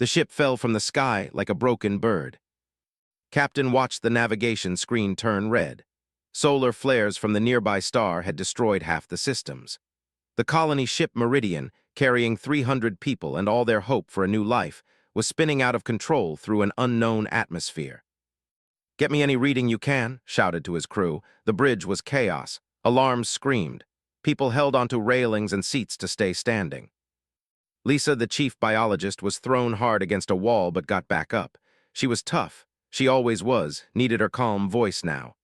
The ship fell from the sky like a broken bird. Captain watched the navigation screen turn red. Solar flares from the nearby star had destroyed half the systems. The colony ship Meridian, carrying 300 people and all their hope for a new life, was spinning out of control through an unknown atmosphere. "Get me any reading you can," shouted to his crew. The bridge was chaos. Alarms screamed. People held onto railings and seats to stay standing. Lisa, the chief biologist, was thrown hard against a wall but got back up. She was tough. She always was, needed her calm voice now.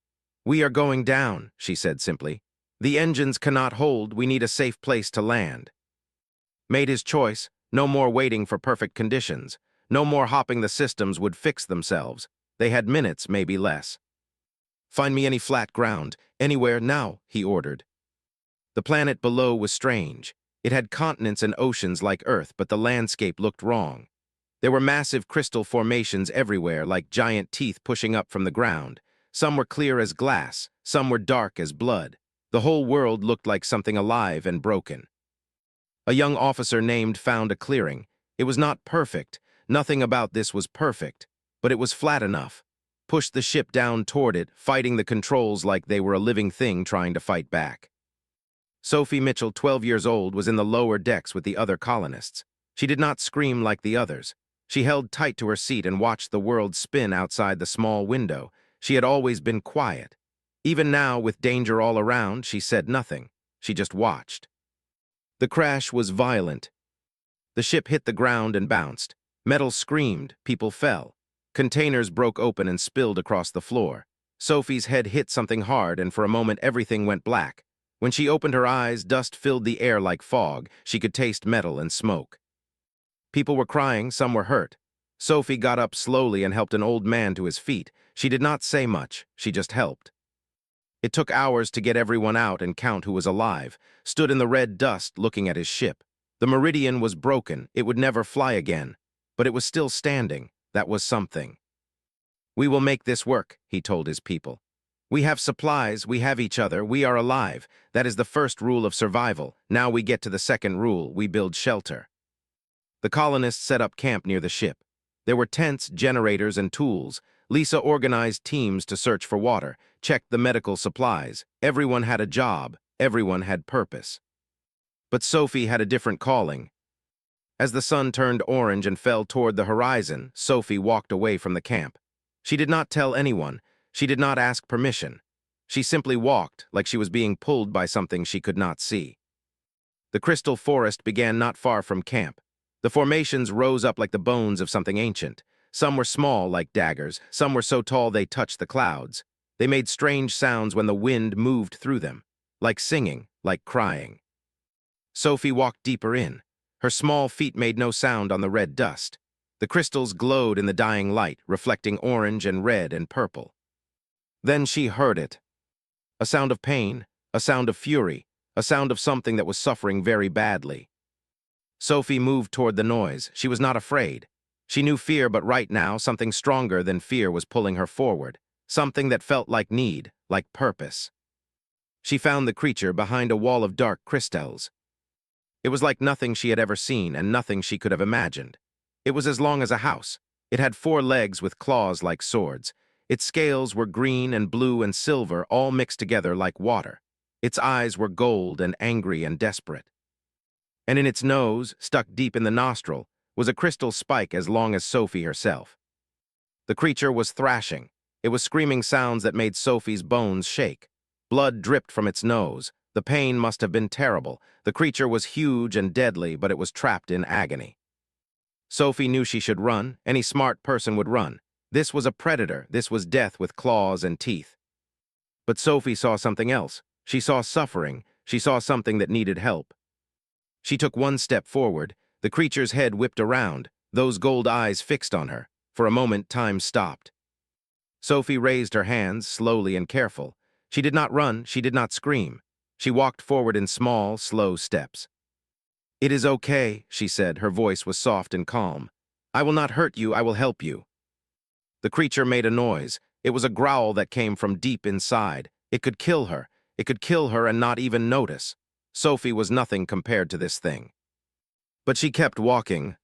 "We are going down," she said simply. "The engines cannot hold. We need a safe place to land." Made his choice. No more waiting for perfect conditions. No more hopping the systems would fix themselves. They had minutes, maybe less. "Find me any flat ground. Anywhere, now," he ordered. The planet below was strange. It had continents and oceans like Earth, but the landscape looked wrong. There were massive crystal formations everywhere, like giant teeth pushing up from the ground. Some were clear as glass, some were dark as blood. The whole world looked like something alive and broken. A young officer named found a clearing. It was not perfect. Nothing about this was perfect, but it was flat enough. Pushed the ship down toward it, fighting the controls like they were a living thing trying to fight back. Sophie Mitchell, 12 years old, was in the lower decks with the other colonists. She did not scream like the others. She held tight to her seat and watched the world spin outside the small window. She had always been quiet. Even now, with danger all around, she said nothing. She just watched. The crash was violent. The ship hit the ground and bounced. Metal screamed, people fell. Containers broke open and spilled across the floor. Sophie's head hit something hard, and for a moment everything went black. When she opened her eyes, dust filled the air like fog. She could taste metal and smoke. People were crying, some were hurt. Sophie got up slowly and helped an old man to his feet. She did not say much, she just helped. It took hours to get everyone out and count who was alive. Stood in the red dust looking at his ship. The Meridian was broken, it would never fly again. But it was still standing. That was something. "We will make this work," he told his people. "We have supplies, we have each other, we are alive. That is the first rule of survival. Now we get to the second rule, we build shelter." The colonists set up camp near the ship. There were tents, generators, and tools. Lisa organized teams to search for water, checked the medical supplies. Everyone had a job, everyone had purpose. But Sophie had a different calling. As the sun turned orange and fell toward the horizon, Sophie walked away from the camp. She did not tell anyone. She did not ask permission. She simply walked like she was being pulled by something she could not see. The crystal forest began not far from camp. The formations rose up like the bones of something ancient. Some were small like daggers, some were so tall they touched the clouds. They made strange sounds when the wind moved through them, like singing, like crying. Sophie walked deeper in. Her small feet made no sound on the red dust. The crystals glowed in the dying light, reflecting orange and red and purple. Then she heard it. A sound of pain, a sound of fury, a sound of something that was suffering very badly. Sophie moved toward the noise. She was not afraid. She knew fear, but right now, something stronger than fear was pulling her forward. Something that felt like need, like purpose. She found the creature behind a wall of dark crystals. It was like nothing she had ever seen and nothing she could have imagined. It was as long as a house. It had 4 legs with claws like swords. Its scales were green and blue and silver, all mixed together like water. Its eyes were gold and angry and desperate. And in its nose, stuck deep in the nostril, was a crystal spike as long as Sophie herself. The creature was thrashing. It was screaming sounds that made Sophie's bones shake. Blood dripped from its nose. The pain must have been terrible. The creature was huge and deadly, but it was trapped in agony. Sophie knew she should run. Any smart person would run. This was a predator. This was death with claws and teeth. But Sophie saw something else. She saw suffering. She saw something that needed help. She took one step forward. The creature's head whipped around, those gold eyes fixed on her. For a moment, time stopped. Sophie raised her hands, slowly and careful. She did not run, she did not scream. She walked forward in small, slow steps. "It is okay," she said. Her voice was soft and calm. "I will not hurt you, I will help you." The creature made a noise. It was a growl that came from deep inside. It could kill her. It could kill her and not even notice. Sophie was nothing compared to this thing. But she kept walking.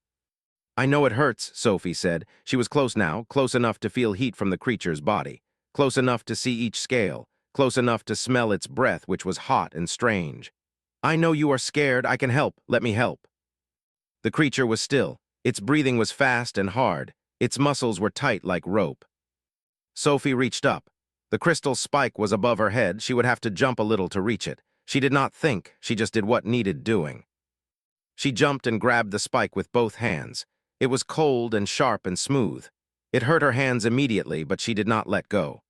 I know it hurts, Sophie said. She was close now, close enough to feel heat from the creature's body, close enough to see each scale, close enough to smell its breath, which was hot and strange. I know you are scared. I can help. Let me help. The creature was still. Its breathing was fast and hard. Its muscles were tight like rope. Sophie reached up. The crystal spike was above her head. She would have to jump a little to reach it. She did not think. She just did what needed doing. She jumped and grabbed the spike with both hands. It was cold and sharp and smooth. It hurt her hands immediately, but she did not let go.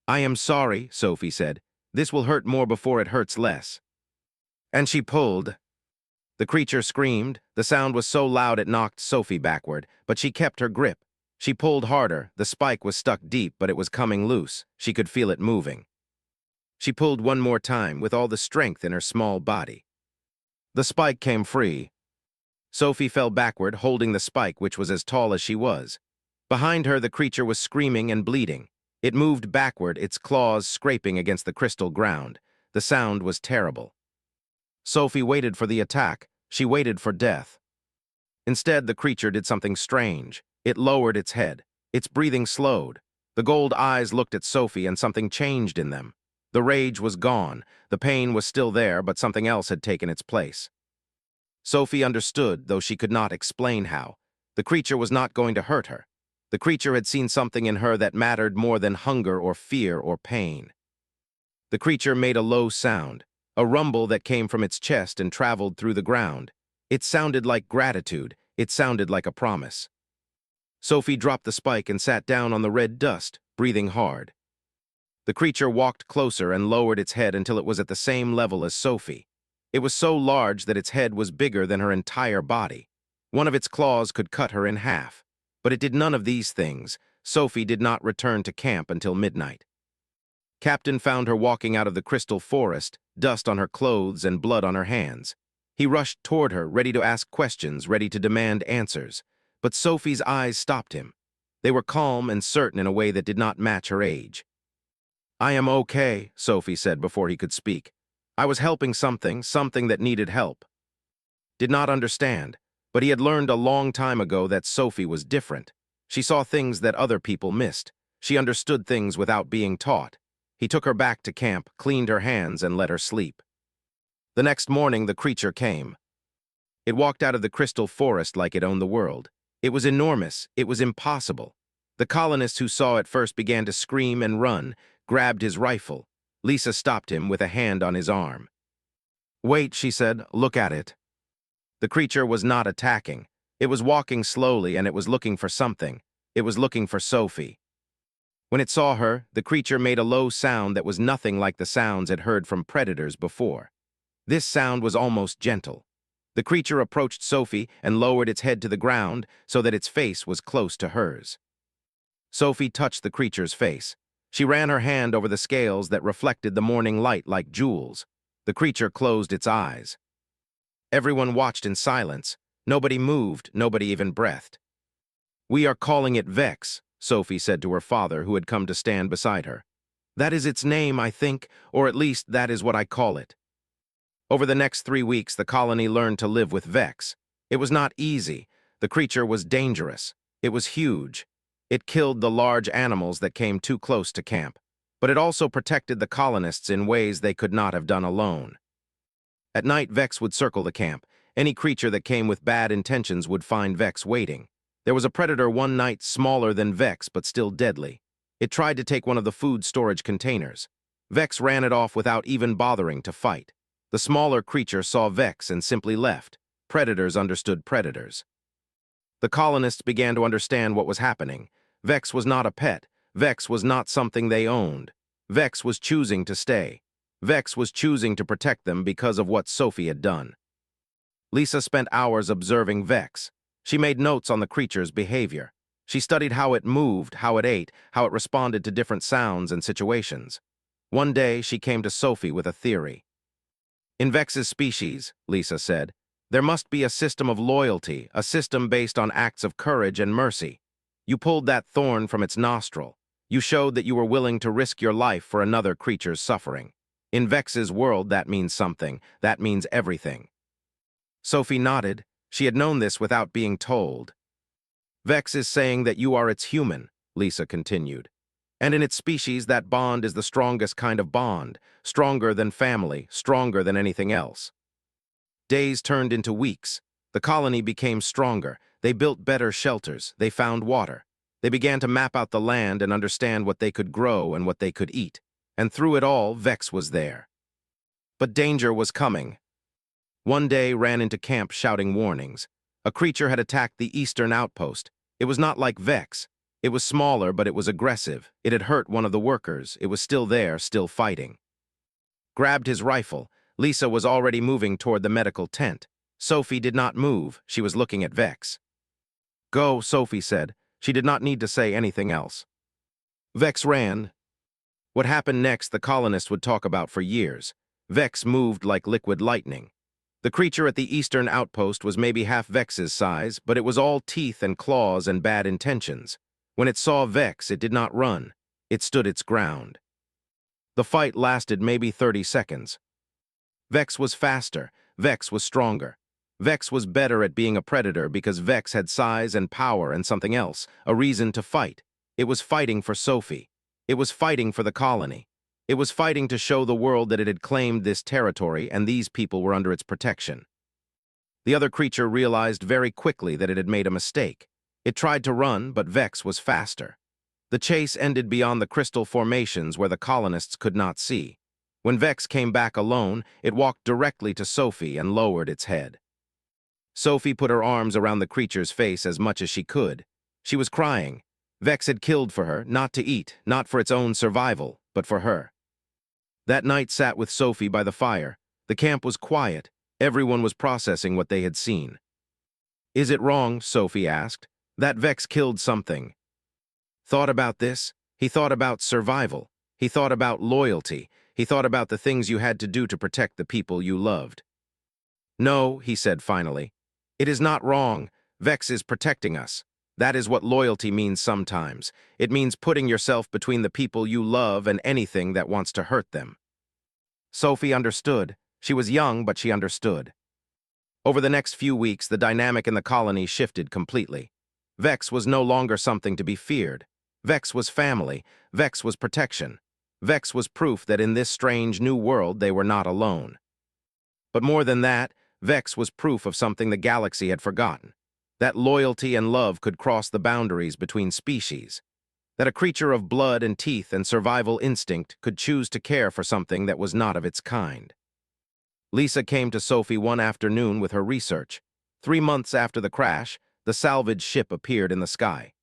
I am sorry, Sophie said. This will hurt more before it hurts less. And she pulled. The creature screamed. The sound was so loud it knocked Sophie backward, but she kept her grip. She pulled harder. The spike was stuck deep, but it was coming loose. She could feel it moving. She pulled one more time with all the strength in her small body. The spike came free. Sophie fell backward, holding the spike, which was as tall as she was. Behind her, the creature was screaming and bleeding. It moved backward, its claws scraping against the crystal ground. The sound was terrible. Sophie waited for the attack. She waited for death. Instead, the creature did something strange. It lowered its head. Its breathing slowed. The gold eyes looked at Sophie, and something changed in them. The rage was gone. The pain was still there, but something else had taken its place. Sophie understood, though she could not explain how. The creature was not going to hurt her. The creature had seen something in her that mattered more than hunger or fear or pain. The creature made a low sound, a rumble that came from its chest and traveled through the ground. It sounded like gratitude. It sounded like a promise. Sophie dropped the spike and sat down on the red dust, breathing hard. The creature walked closer and lowered its head until it was at the same level as Sophie. It was so large that its head was bigger than her entire body. One of its claws could cut her in half. But it did none of these things. Sophie did not return to camp until midnight. Captain found her walking out of the crystal forest, dust on her clothes and blood on her hands. He rushed toward her, ready to ask questions, ready to demand answers. But Sophie's eyes stopped him. They were calm and certain in a way that did not match her age. I am okay, Sophie said before he could speak. I was helping something that needed help. Did not understand, but he had learned a long time ago that Sophie was different. She saw things that other people missed. She understood things without being taught. He took her back to camp, cleaned her hands, and let her sleep. The next morning, the creature came. It walked out of the crystal forest like it owned the world. It was enormous. It was impossible. The colonists who saw it first began to scream and run, grabbed his rifle. Lisa stopped him with a hand on his arm. Wait, she said, look at it. The creature was not attacking. It was walking slowly and it was looking for something. It was looking for Sophie. When it saw her, the creature made a low sound that was nothing like the sounds it heard from predators before. This sound was almost gentle. The creature approached Sophie and lowered its head to the ground so that its face was close to hers. Sophie touched the creature's face. She ran her hand over the scales that reflected the morning light like jewels. The creature closed its eyes. Everyone watched in silence. Nobody moved, nobody even breathed. We are calling it Vex, Sophie said to her father, who had come to stand beside her. That is its name, I think, or at least that is what I call it. Over the next 3 weeks, the colony learned to live with Vex. It was not easy. The creature was dangerous. It was huge. It killed the large animals that came too close to camp, but it also protected the colonists in ways they could not have done alone. At night, Vex would circle the camp. Any creature that came with bad intentions would find Vex waiting. There was a predator one night smaller than Vex but still deadly. It tried to take one of the food storage containers. Vex ran it off without even bothering to fight. The smaller creature saw Vex and simply left. Predators understood predators. The colonists began to understand what was happening. Vex was not a pet. Vex was not something they owned. Vex was choosing to stay. Vex was choosing to protect them because of what Sophie had done. Lisa spent hours observing Vex. She made notes on the creature's behavior. She studied how it moved, how it ate, how it responded to different sounds and situations. One day, she came to Sophie with a theory. In Vex's species, Lisa said, there must be a system of loyalty, a system based on acts of courage and mercy. You pulled that thorn from its nostril. You showed that you were willing to risk your life for another creature's suffering. In Vex's world, that means something. That means everything. Sophie nodded. She had known this without being told. Vex is saying that you are its human, Lisa continued. And in its species, that bond is the strongest kind of bond, stronger than family, stronger than anything else. Days turned into weeks. The colony became stronger. They built better shelters. They found water. They began to map out the land and understand what they could grow and what they could eat. And through it all, Vex was there. But danger was coming. One day ran into camp shouting warnings. A creature had attacked the eastern outpost. It was not like Vex. It was smaller, but it was aggressive. It had hurt one of the workers. It was still there, still fighting. Grabbed his rifle. Lisa was already moving toward the medical tent. Sophie did not move. She was looking at Vex. Go, Sophie said. She did not need to say anything else. Vex ran. What happened next the colonists would talk about for years. Vex moved like liquid lightning. The creature at the eastern outpost was maybe half Vex's size, but it was all teeth and claws and bad intentions. When it saw Vex, it did not run. It stood its ground. The fight lasted maybe 30 seconds. Vex was faster. Vex was stronger. Vex was better at being a predator because Vex had size and power and something else, a reason to fight. It was fighting for Sophie. It was fighting for the colony. It was fighting to show the world that it had claimed this territory and these people were under its protection. The other creature realized very quickly that it had made a mistake. It tried to run, but Vex was faster. The chase ended beyond the crystal formations where the colonists could not see. When Vex came back alone, it walked directly to Sophie and lowered its head. Sophie put her arms around the creature's face as much as she could. She was crying. Vex had killed for her, not to eat, not for its own survival, but for her. That night sat with Sophie by the fire. The camp was quiet. Everyone was processing what they had seen. Is it wrong, Sophie asked, that Vex killed something? Thought about this? He thought about survival. He thought about loyalty. He thought about the things you had to do to protect the people you loved. No, he said finally. It is not wrong. Vex is protecting us. That is what loyalty means sometimes. It means putting yourself between the people you love and anything that wants to hurt them. Sophie understood. She was young, but she understood. Over the next few weeks, the dynamic in the colony shifted completely. Vex was no longer something to be feared. Vex was family. Vex was protection. Vex was proof that in this strange new world they were not alone. But more than that, Vex was proof of something the galaxy had forgotten. That loyalty and love could cross the boundaries between species. That a creature of blood and teeth and survival instinct could choose to care for something that was not of its kind. Lisa came to Sophie one afternoon with her research. 3 months after the crash, the salvage ship appeared in the sky.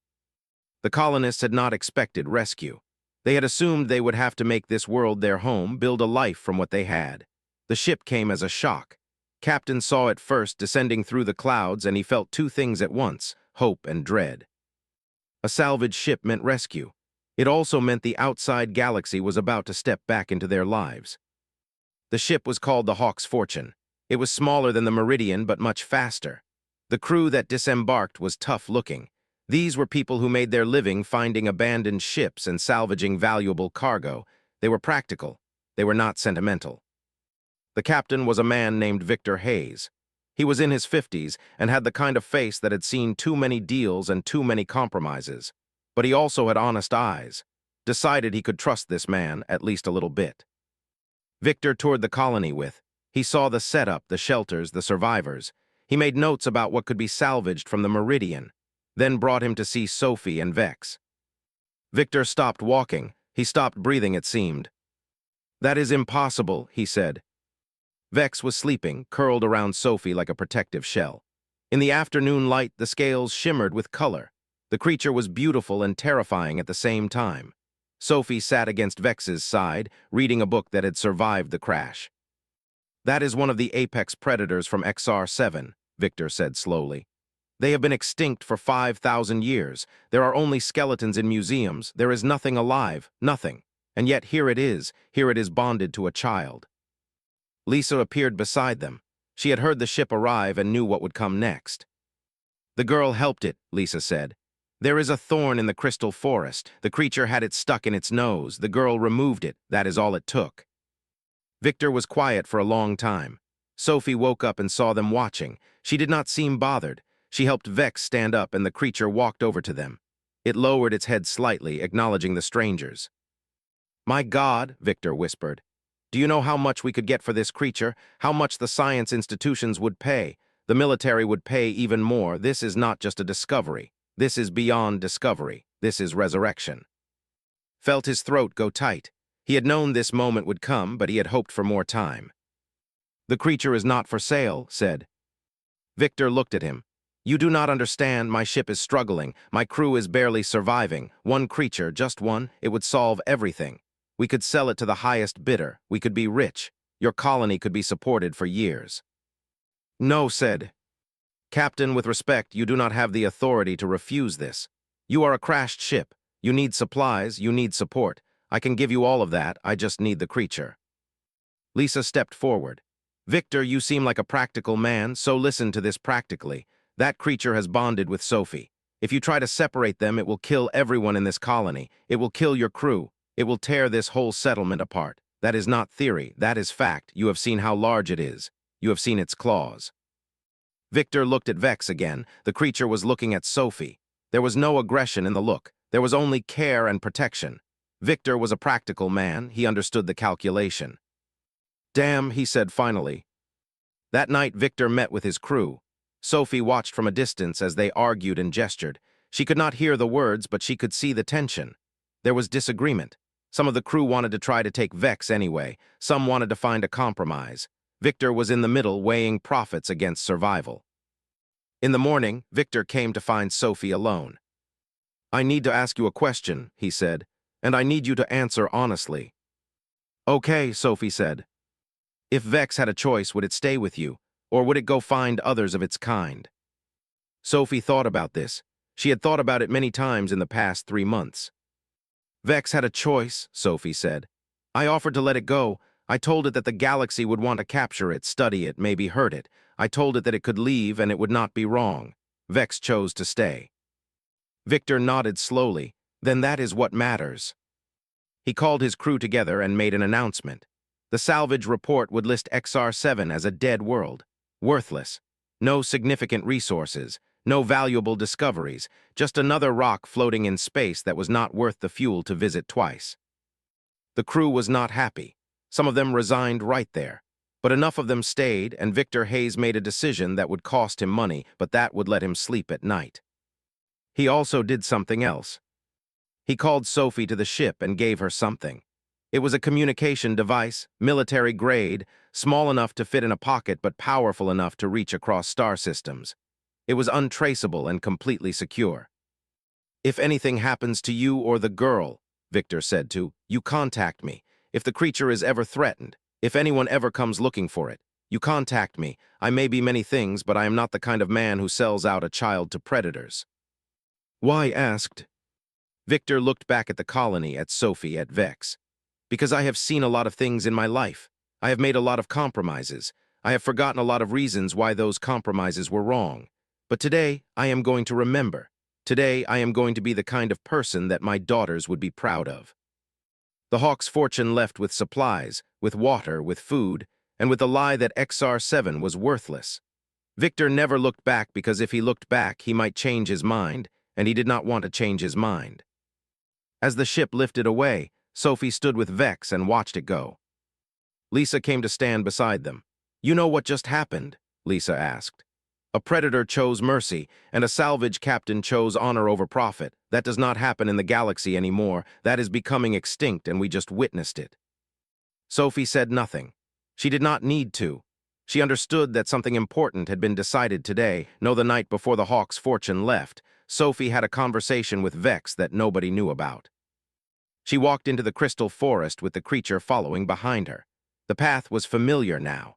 The colonists had not expected rescue. They had assumed they would have to make this world their home, build a life from what they had. The ship came as a shock. Captain saw it first descending through the clouds, and he felt two things at once, hope and dread. A salvage ship meant rescue. It also meant the outside galaxy was about to step back into their lives. The ship was called the Hawk's Fortune. It was smaller than the Meridian, but much faster. The crew that disembarked was tough-looking. These were people who made their living finding abandoned ships and salvaging valuable cargo. They were practical. They were not sentimental. The captain was a man named Victor Hayes. He was in his 50s and had the kind of face that had seen too many deals and too many compromises. But he also had honest eyes. Decided he could trust this man, at least a little bit. Victor toured the colony with. He saw the setup, the shelters, the survivors. He made notes about what could be salvaged from the Meridian, then brought him to see Sophie and Vex. Victor stopped walking. He stopped breathing, it seemed. That is impossible, he said. Vex was sleeping, curled around Sophie like a protective shell. In the afternoon light, the scales shimmered with color. The creature was beautiful and terrifying at the same time. Sophie sat against Vex's side, reading a book that had survived the crash. That is one of the apex predators from XR7, Victor said slowly. They have been extinct for 5,000 years. There are only skeletons in museums. There is nothing alive, nothing. And yet here it is bonded to a child. Lisa appeared beside them. She had heard the ship arrive and knew what would come next. The girl helped it, Lisa said. There is a thorn in the crystal forest. The creature had it stuck in its nose. The girl removed it. That is all it took. Victor was quiet for a long time. Sophie woke up and saw them watching. She did not seem bothered. She helped Vex stand up and the creature walked over to them. It lowered its head slightly, acknowledging the strangers. "My God," Victor whispered. "Do you know how much we could get for this creature? How much the science institutions would pay? The military would pay even more. This is not just a discovery. This is beyond discovery. This is resurrection." Felt his throat go tight. He had known this moment would come, but he had hoped for more time. "The creature is not for sale," said. Victor looked at him. "You do not understand. My ship is struggling. My crew is barely surviving. One creature, just one, it would solve everything. We could sell it to the highest bidder. We could be rich. Your colony could be supported for years." "No," said. "Captain, with respect, you do not have the authority to refuse this. You are a crashed ship. You need supplies. You need support. I can give you all of that. I just need the creature." Lisa stepped forward. "Victor, you seem like a practical man, so listen to this practically. That creature has bonded with Sophie. If you try to separate them, it will kill everyone in this colony. It will kill your crew. It will tear this whole settlement apart. That is not theory. That is fact. You have seen how large it is. You have seen its claws." Victor looked at Vex again. The creature was looking at Sophie. There was no aggression in the look. There was only care and protection. Victor was a practical man. He understood the calculation. "Damn," he said finally. That night, Victor met with his crew. Sophie watched from a distance as they argued and gestured. She could not hear the words, but she could see the tension. There was disagreement. Some of the crew wanted to try to take Vex anyway. Some wanted to find a compromise. Victor was in the middle, weighing profits against survival. In the morning, Victor came to find Sophie alone. "I need to ask you a question," he said, "and I need you to answer honestly." "Okay," Sophie said. "If Vex had a choice, would it stay with you, or would it go find others of its kind?" Sophie thought about this. She had thought about it many times in the past 3 months. "Vex had a choice," Sophie said. "I offered to let it go. I told it that the galaxy would want to capture it, study it, maybe hurt it. I told it that it could leave and it would not be wrong. Vex chose to stay." Victor nodded slowly. "Then that is what matters." He called his crew together and made an announcement. The salvage report would list XR7 as a dead world. Worthless. No significant resources. No valuable discoveries. Just another rock floating in space that was not worth the fuel to visit twice. The crew was not happy. Some of them resigned right there. But enough of them stayed, and Victor Hayes made a decision that would cost him money, but that would let him sleep at night. He also did something else. He called Sophie to the ship and gave her something. It was a communication device, military grade, small enough to fit in a pocket but powerful enough to reach across star systems. It was untraceable and completely secure. "If anything happens to you or the girl," Victor said you contact me. If the creature is ever threatened, if anyone ever comes looking for it, you contact me. I may be many things, but I am not the kind of man who sells out a child to predators." "Why?" asked. Victor looked back at the colony, at Sophie, at Vex. "Because I have seen a lot of things in my life. I have made a lot of compromises. I have forgotten a lot of reasons why those compromises were wrong. But today, I am going to remember. Today, I am going to be the kind of person that my daughters would be proud of." The Hawk's fortune left with supplies, with water, with food, and with the lie that XR7 was worthless. Victor never looked back because if he looked back, he might change his mind, and he did not want to change his mind. As the ship lifted away, Sophie stood with Vex and watched it go. Lisa came to stand beside them. "You know what just happened?" Lisa asked. "A predator chose mercy, and a salvage captain chose honor over profit. That does not happen in the galaxy anymore. That is becoming extinct, and we just witnessed it." Sophie said nothing. She did not need to. She understood that something important had been decided today. No, the night before the Hawk's fortune left, Sophie had a conversation with Vex that nobody knew about. She walked into the crystal forest with the creature following behind her. The path was familiar now.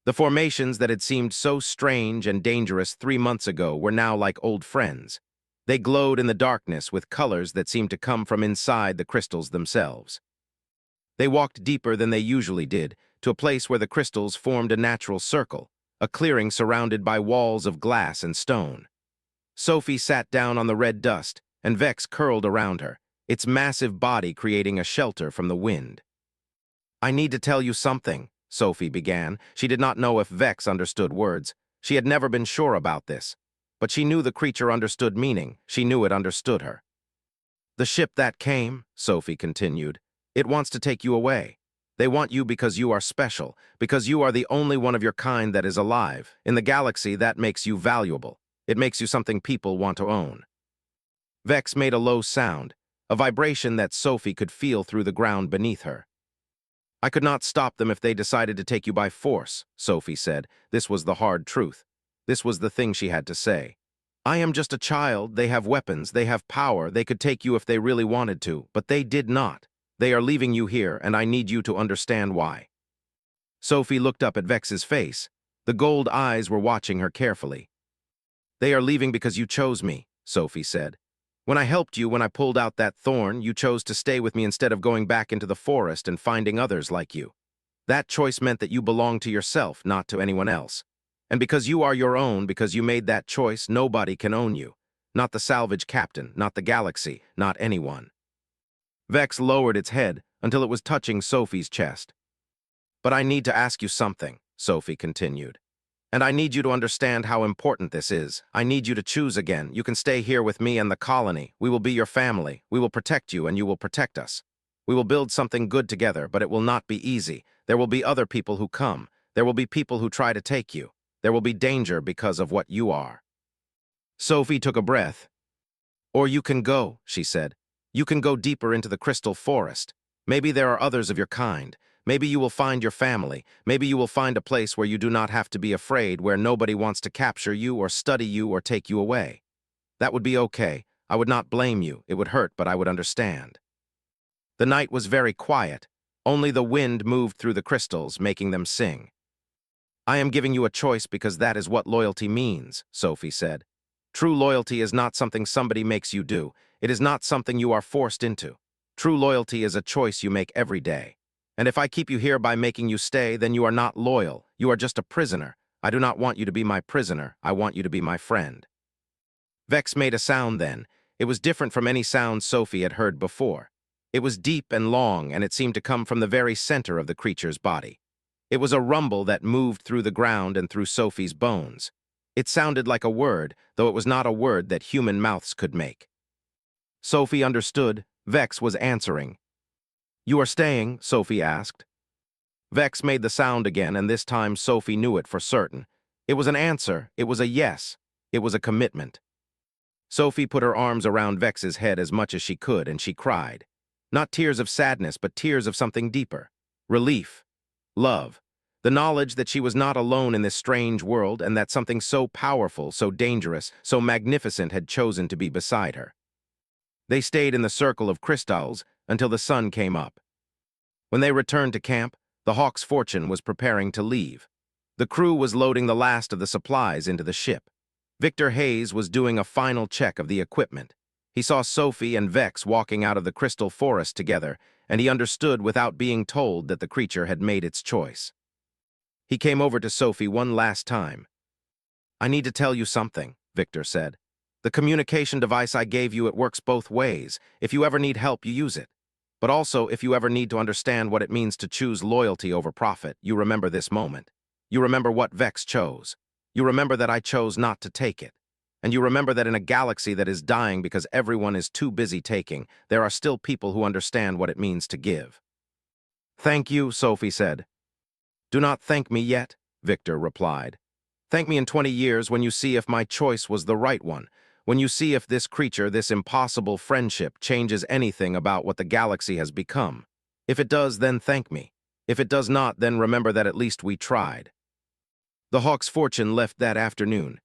The formations that had seemed so strange and dangerous 3 months ago were now like old friends. They glowed in the darkness with colors that seemed to come from inside the crystals themselves. They walked deeper than they usually did, to a place where the crystals formed a natural circle, a clearing surrounded by walls of glass and stone. Sophie sat down on the red dust, and Vex curled around her, its massive body creating a shelter from the wind. "I need to tell you something," Sophie began. She did not know if Vex understood words. She had never been sure about this. But she knew the creature understood meaning. She knew it understood her. The ship that came, Sophie continued, it wants to take you away. They want you because you are special, because you are the only one of your kind that is alive. In the galaxy, that makes you valuable. It makes you something people want to own. Vex made a low sound, a vibration that Sophie could feel through the ground beneath her. I could not stop them if they decided to take you by force, Sophie said. This was the hard truth. This was the thing she had to say. I am just a child, they have weapons, they have power, they could take you if they really wanted to, but they did not. They are leaving you here, and I need you to understand why. Sophie looked up at Vex's face. The gold eyes were watching her carefully. They are leaving because you chose me, Sophie said. When I helped you, when I pulled out that thorn, you chose to stay with me instead of going back into the forest and finding others like you. That choice meant that you belonged to yourself, not to anyone else. And because you are your own, because you made that choice, nobody can own you. Not the salvage captain, not the galaxy, not anyone. Vex lowered its head until it was touching Sophie's chest. But I need to ask you something, Sophie continued. And I need you to understand how important this is. I need you to choose again. You can stay here with me and the colony. We will be your family. We will protect you and you will protect us. We will build something good together, but it will not be easy. There will be other people who come. There will be people who try to take you. There will be danger because of what you are. Sophie took a breath. Or you can go, she said. You can go deeper into the crystal forest. Maybe there are others of your kind. Maybe you will find your family. Maybe you will find a place where you do not have to be afraid, where nobody wants to capture you or study you or take you away. That would be okay. I would not blame you. It would hurt, but I would understand. The night was very quiet. Only the wind moved through the crystals, making them sing. I am giving you a choice because that is what loyalty means, Sophie said. True loyalty is not something somebody makes you do. It is not something you are forced into. True loyalty is a choice you make every day. And if I keep you here by making you stay, then you are not loyal. You are just a prisoner. I do not want you to be my prisoner. I want you to be my friend. Vex made a sound then. It was different from any sound Sophie had heard before. It was deep and long, and it seemed to come from the very center of the creature's body. It was a rumble that moved through the ground and through Sophie's bones. It sounded like a word, though it was not a word that human mouths could make. Sophie understood. Vex was answering. You are staying? Sophie asked. Vex made the sound again, and this time Sophie knew it for certain. It was an answer. It was a yes. It was a commitment. Sophie put her arms around Vex's head as much as she could, and she cried. Not tears of sadness, but tears of something deeper. Relief. Love. The knowledge that she was not alone in this strange world and that something so powerful, so dangerous, so magnificent had chosen to be beside her. They stayed in the circle of crystals until the sun came up. When they returned to camp, the Hawk's Fortune was preparing to leave. The crew was loading the last of the supplies into the ship. Victor Hayes was doing a final check of the equipment. He saw Sophie and Vex walking out of the crystal forest together, and he understood without being told that the creature had made its choice. He came over to Sophie one last time. I need to tell you something, Victor said. The communication device I gave you, it works both ways. If you ever need help, you use it. But also, if you ever need to understand what it means to choose loyalty over profit, you remember this moment. You remember what Vex chose. You remember that I chose not to take it. And you remember that in a galaxy that is dying because everyone is too busy taking, there are still people who understand what it means to give. Thank you, Sophie said. Do not thank me yet, Victor replied. Thank me in 20 years when you see if my choice was the right one. When you see if this creature, this impossible friendship, changes anything about what the galaxy has become. If it does, then thank me. If it does not, then remember that at least we tried. The Hawk's Fortune left that afternoon.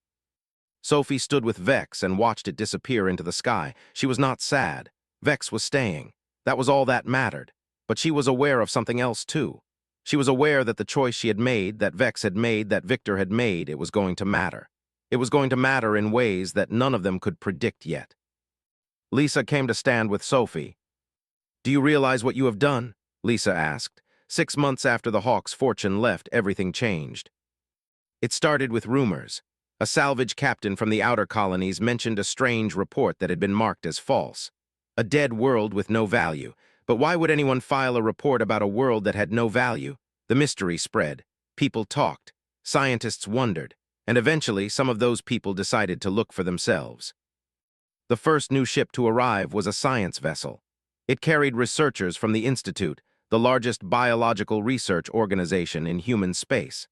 Sophie stood with Vex and watched it disappear into the sky. She was not sad. Vex was staying. That was all that mattered. But she was aware of something else, too. She was aware that the choice she had made, that Vex had made, that Victor had made, it was going to matter. It was going to matter in ways that none of them could predict yet. Lisa came to stand with Sophie. Do you realize what you have done? Lisa asked. 6 months after the Hawk's Fortune left, everything changed. It started with rumors. A salvage captain from the outer colonies mentioned a strange report that had been marked as false. A dead world with no value. But why would anyone file a report about a world that had no value? The mystery spread. People talked. Scientists wondered. And eventually, some of those people decided to look for themselves. The first new ship to arrive was a science vessel. It carried researchers from the Institute, the largest biological research organization in human space.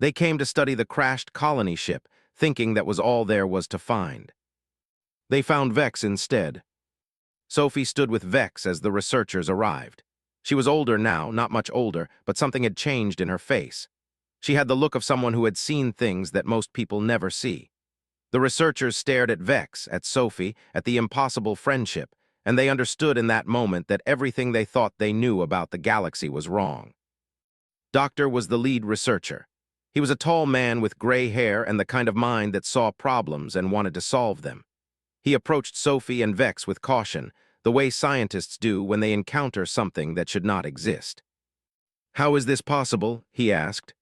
They came to study the crashed colony ship, thinking that was all there was to find. They found Vex instead. Sophie stood with Vex as the researchers arrived. She was older now, not much older, but something had changed in her face. She had the look of someone who had seen things that most people never see. The researchers stared at Vex, at Sophie, at the impossible friendship, and they understood in that moment that everything they thought they knew about the galaxy was wrong. Doctor was the lead researcher. He was a tall man with gray hair and the kind of mind that saw problems and wanted to solve them. He approached Sophie and Vex with caution, the way scientists do when they encounter something that should not exist. "How is this possible?" he asked.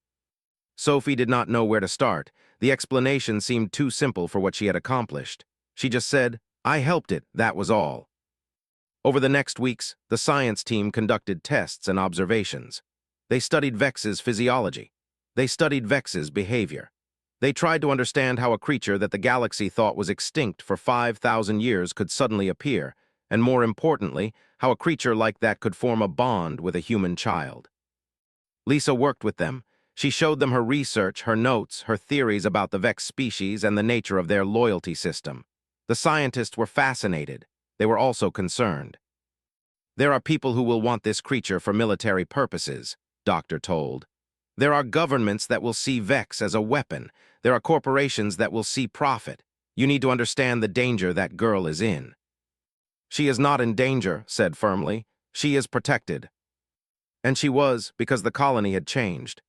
Sophie did not know where to start. The explanation seemed too simple for what she had accomplished. She just said, "I helped it, that was all." Over the next weeks, the science team conducted tests and observations. They studied Vex's physiology. They studied Vex's behavior. They tried to understand how a creature that the galaxy thought was extinct for 5,000 years could suddenly appear, and more importantly, how a creature like that could form a bond with a human child. Lisa worked with them. She showed them her research, her notes, her theories about the Vex species and the nature of their loyalty system. The scientists were fascinated. They were also concerned. "There are people who will want this creature for military purposes," Doctor told. "There are governments that will see Vex as a weapon. There are corporations that will see profit. You need to understand the danger that girl is in." "She is not in danger," said firmly. "She is protected." And she was, because the colony had changed.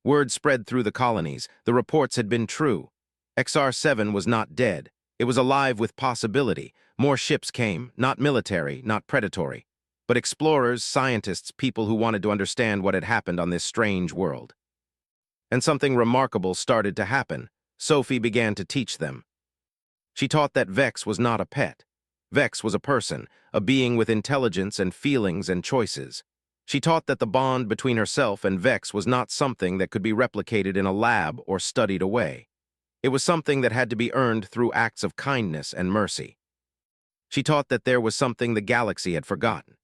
Word spread through the colonies. The reports had been true. XR7 was not dead. It was alive with possibility. More ships came, not military, not predatory, but explorers, scientists, people who wanted to understand what had happened on this strange world. And something remarkable started to happen. Sophie began to teach them. She taught that Vex was not a pet. Vex was a person, a being with intelligence and feelings and choices. She taught that the bond between herself and Vex was not something that could be replicated in a lab or studied away. It was something that had to be earned through acts of kindness and mercy. She taught that there was something the galaxy had forgotten.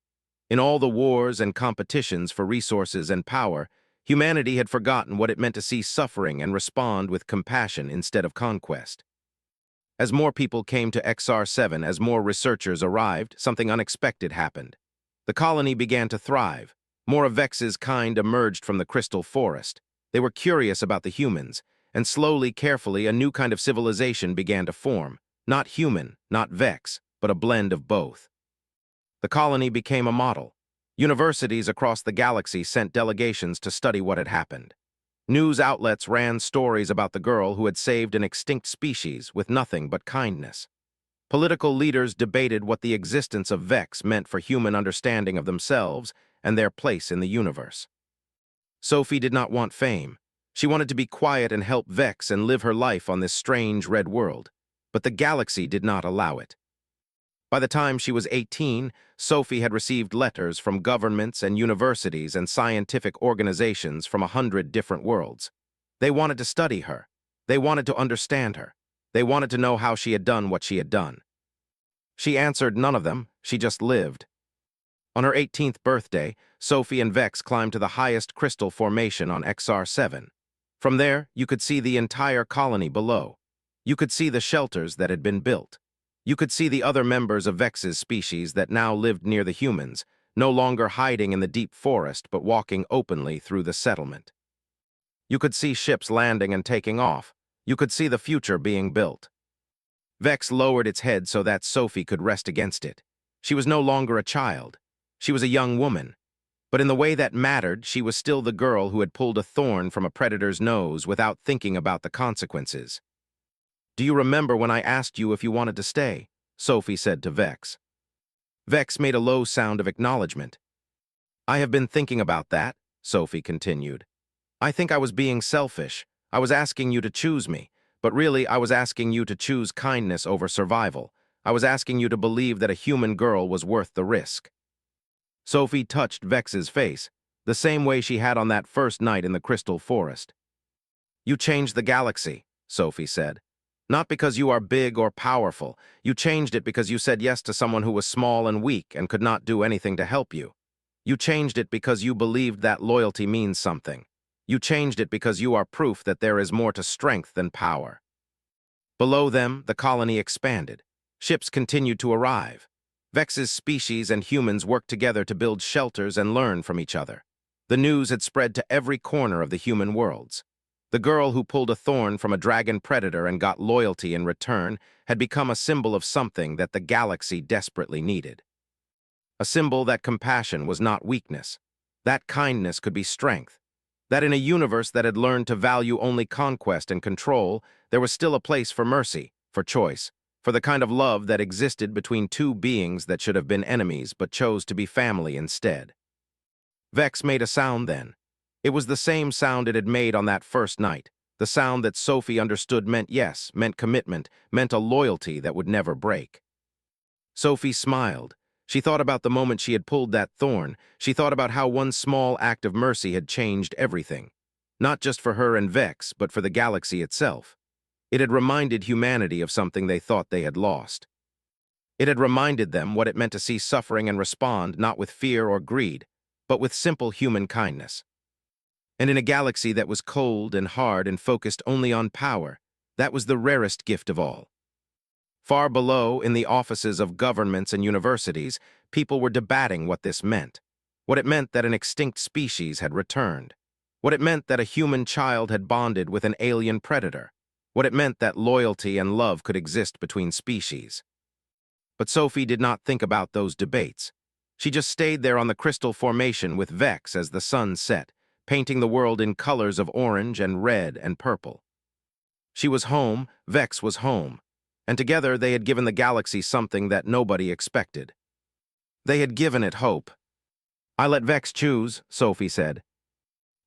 In all the wars and competitions for resources and power, humanity had forgotten what it meant to see suffering and respond with compassion instead of conquest. As more people came to XR7, as more researchers arrived, something unexpected happened. The colony began to thrive. More of Vex's kind emerged from the crystal forest. They were curious about the humans, and slowly, carefully, a new kind of civilization began to form. Not human, not Vex, but a blend of both. The colony became a model. Universities across the galaxy sent delegations to study what had happened. News outlets ran stories about the girl who had saved an extinct species with nothing but kindness. Political leaders debated what the existence of Vex meant for human understanding of themselves and their place in the universe. Sophie did not want fame. She wanted to be quiet and help Vex and live her life on this strange red world, but the galaxy did not allow it. By the time she was 18, Sophie had received letters from governments and universities and scientific organizations from 100 different worlds. They wanted to study her. They wanted to understand her. They wanted to know how she had done what she had done. She answered none of them. She just lived. On her 18th birthday, Sophie and Vex climbed to the highest crystal formation on XR7. From there, you could see the entire colony below. You could see the shelters that had been built. You could see the other members of Vex's species that now lived near the humans, no longer hiding in the deep forest but walking openly through the settlement. You could see ships landing and taking off. You could see the future being built. Vex lowered its head so that Sophie could rest against it. She was no longer a child. She was a young woman. But in the way that mattered, she was still the girl who had pulled a thorn from a predator's nose without thinking about the consequences. "Do you remember when I asked you if you wanted to stay?" Sophie said to Vex. Vex made a low sound of acknowledgement. "I have been thinking about that," Sophie continued. "I think I was being selfish. I was asking you to choose me, but really I was asking you to choose kindness over survival. I was asking you to believe that a human girl was worth the risk." Sophie touched Vex's face. the same way she had on that first night in the Crystal Forest. "You changed the galaxy," Sophie said. "Not because you are big or powerful. You changed it because you said yes to someone who was small and weak and could not do anything to help you. You changed it because you believed that loyalty means something. You changed it because you are proof that there is more to strength than power." Below them, the colony expanded. Ships continued to arrive. Vex's species and humans worked together to build shelters and learn from each other. The news had spread to every corner of the human worlds. The girl who pulled a thorn from a dragon predator and got loyalty in return had become a symbol of something that the galaxy desperately needed. A symbol that compassion was not weakness, that kindness could be strength, that in a universe that had learned to value only conquest and control, there was still a place for mercy, for choice, for the kind of love that existed between two beings that should have been enemies but chose to be family instead. Vex made a sound then. It was the same sound it had made on that first night, the sound that Sophie understood meant yes, meant commitment, meant a loyalty that would never break. Sophie smiled. She thought about the moment she had pulled that thorn. She thought about how one small act of mercy had changed everything. Not just for her and Vex, but for the galaxy itself. It had reminded humanity of something they thought they had lost. It had reminded them what it meant to see suffering and respond not with fear or greed, but with simple human kindness. And in a galaxy that was cold and hard and focused only on power, that was the rarest gift of all. Far below, in the offices of governments and universities, people were debating what this meant. What it meant that an extinct species had returned. What it meant that a human child had bonded with an alien predator. What it meant that loyalty and love could exist between species. But Sophie did not think about those debates. She just stayed there on the crystal formation with Vex as the sun set, painting the world in colors of orange and red and purple. She was home, Vex was home, and together they had given the galaxy something that nobody expected. They had given it hope. "I let Vex choose," Sophie said.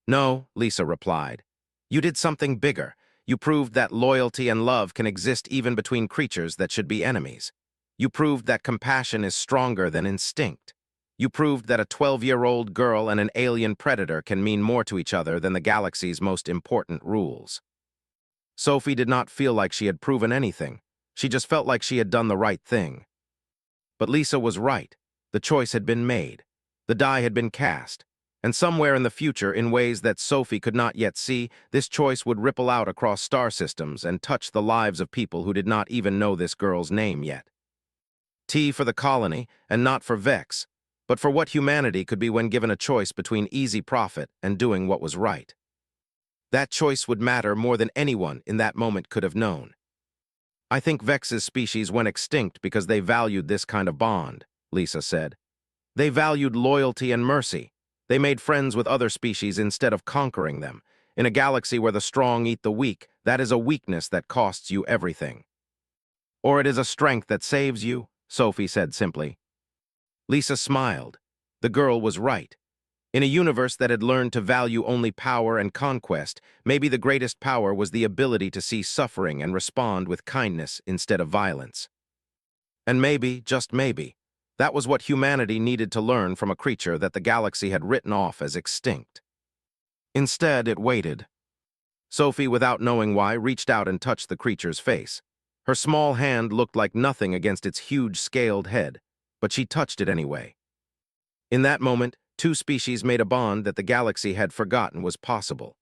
"No," Lisa replied. "You did something bigger. You proved that loyalty and love can exist even between creatures that should be enemies. You proved that compassion is stronger than instinct. You proved that a 12-year-old girl and an alien predator can mean more to each other than the galaxy's most important rules." Sophie did not feel like she had proven anything. She just felt like she had done the right thing. But Lisa was right. The choice had been made. The die had been cast. And somewhere in the future, in ways that Sophie could not yet see, this choice would ripple out across star systems and touch the lives of people who did not even know this girl's name yet. T for the colony, and not for Vex, but for what humanity could be when given a choice between easy profit and doing what was right. That choice would matter more than anyone in that moment could have known. "I think Vex's species went extinct because they valued this kind of bond," Lisa said. "They valued loyalty and mercy. They made friends with other species instead of conquering them. In a galaxy where the strong eat the weak, that is a weakness that costs you everything." "Or it is a strength that saves you," Sophie said simply. Lisa smiled. The girl was right. In a universe that had learned to value only power and conquest, maybe the greatest power was the ability to see suffering and respond with kindness instead of violence. And maybe, just maybe, that was what humanity needed to learn from a creature that the galaxy had written off as extinct. Instead, it waited. Sophie, without knowing why, reached out and touched the creature's face. Her small hand looked like nothing against its huge scaled head, but she touched it anyway. In that moment, two species made a bond that the galaxy had forgotten was possible.